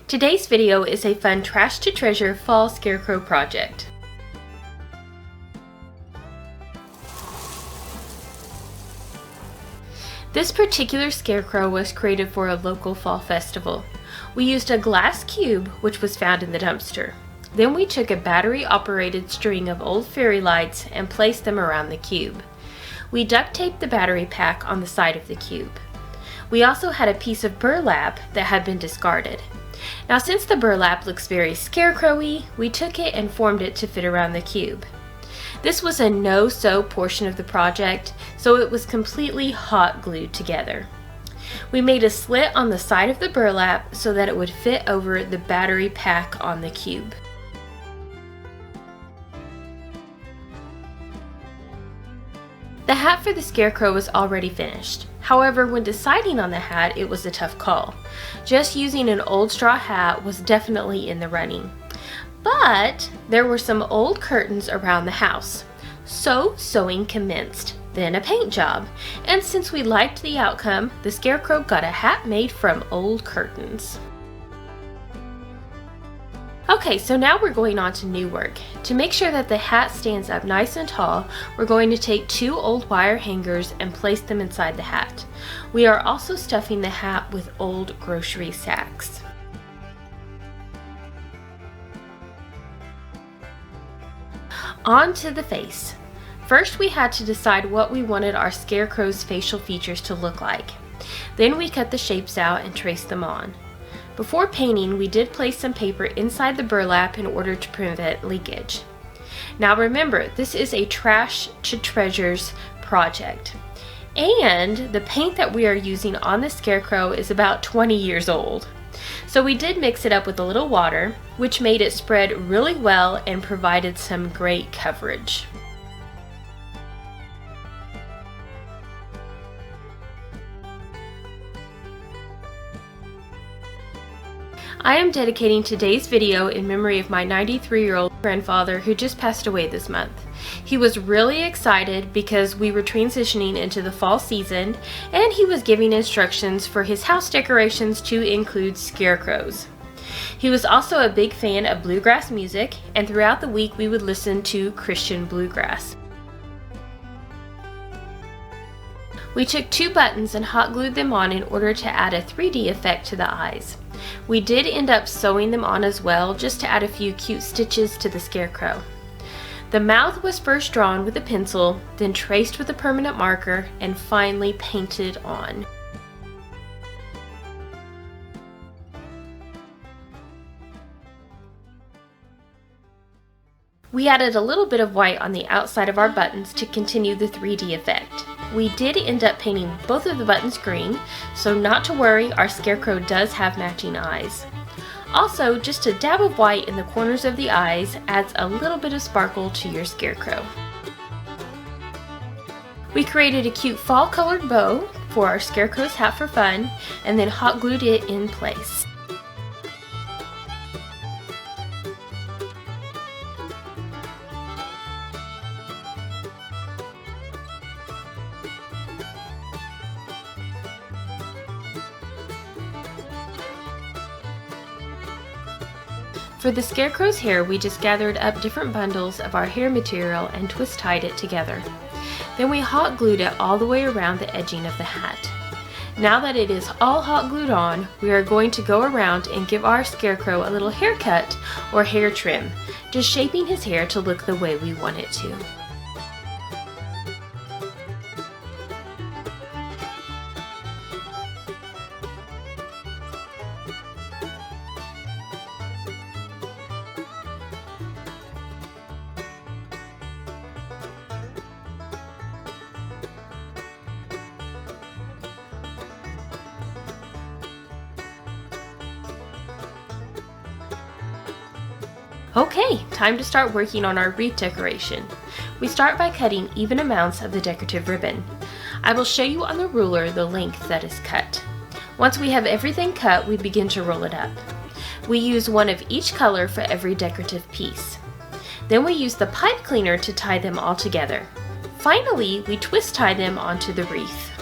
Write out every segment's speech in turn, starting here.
Today's video is a fun Trash to Treasure fall scarecrow project. This particular scarecrow was created for a local fall festival. We used a glass cube which was found in the dumpster. Then we took a battery-operated string of old fairy lights and placed them around the cube. We duct taped the battery pack on the side of the cube. We also had a piece of burlap that had been discarded. Now, since the burlap looks very scarecrowy, we took it and formed it to fit around the cube. This was a no-sew portion of the project, so it was completely hot glued together. We made a slit on the side of the burlap so that it would fit over the battery pack on the cube. The hat for the scarecrow was already finished. However, when deciding on the hat, it was a tough call. Just using an old straw hat was definitely in the running. But there were some old curtains around the house. So sewing commenced, then a paint job. And since we liked the outcome, the scarecrow got a hat made from old curtains. Okay, so now we're going on to new work. To make sure that the hat stands up nice and tall, we're going to take two old wire hangers and place them inside the hat. We are also stuffing the hat with old grocery sacks. On to the face. First, we had to decide what we wanted our scarecrow's facial features to look like. Then we cut the shapes out and traced them on. Before painting, we did place some paper inside the burlap in order to prevent leakage. Now remember, this is a Trash to Treasures project, and the paint that we are using on the scarecrow is about 20 years old. So we did mix it up with a little water, which made it spread really well and provided some great coverage. I am dedicating today's video in memory of my 93-year-old grandfather who just passed away this month. He was really excited because we were transitioning into the fall season, and he was giving instructions for his house decorations to include scarecrows. He was also a big fan of bluegrass music, and throughout the week we would listen to Christian bluegrass. We took two buttons and hot glued them on in order to add a 3D effect to the eyes. We did end up sewing them on as well, just to add a few cute stitches to the scarecrow. The mouth was first drawn with a pencil, then traced with a permanent marker, and finally painted on. We added a little bit of white on the outside of our buttons to continue the 3D effect. We did end up painting both of the buttons green, so not to worry, our scarecrow does have matching eyes. Also, just a dab of white in the corners of the eyes adds a little bit of sparkle to your scarecrow. We created a cute fall colored bow for our scarecrow's hat for fun, and then hot glued it in place. For the scarecrow's hair, we just gathered up different bundles of our hair material and twist tied it together. Then we hot glued it all the way around the edging of the hat. Now that it is all hot glued on, we are going to go around and give our scarecrow a little haircut or hair trim, just shaping his hair to look the way we want it to. Okay, time to start working on our wreath decoration. We start by cutting even amounts of the decorative ribbon. I will show you on the ruler the length that is cut. Once we have everything cut, we begin to roll it up. We use one of each color for every decorative piece. Then we use the pipe cleaner to tie them all together. Finally, we twist tie them onto the wreath.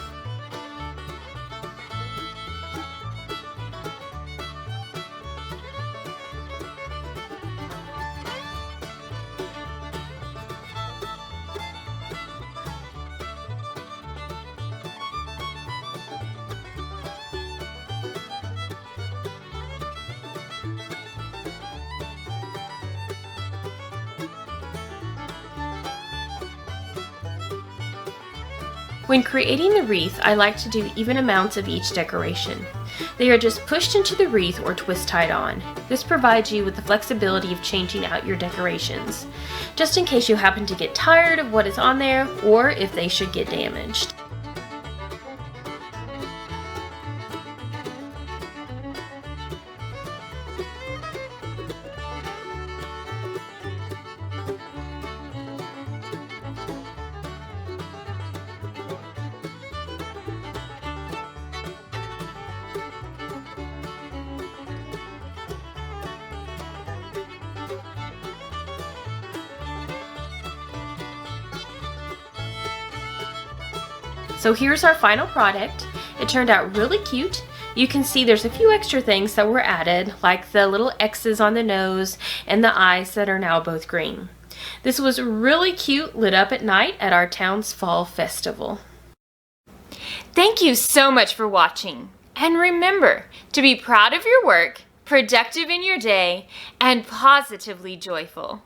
When creating the wreath, I like to do even amounts of each decoration. They are just pushed into the wreath or twist tied on. This provides you with the flexibility of changing out your decorations, just in case you happen to get tired of what is on there or if they should get damaged. So here's our final product. It turned out really cute. You can see there's a few extra things that were added, like the little X's on the nose and the eyes that are now both green. This was really cute, lit up at night at our town's fall festival. Thank you so much for watching. And remember to be proud of your work, productive in your day, and positively joyful.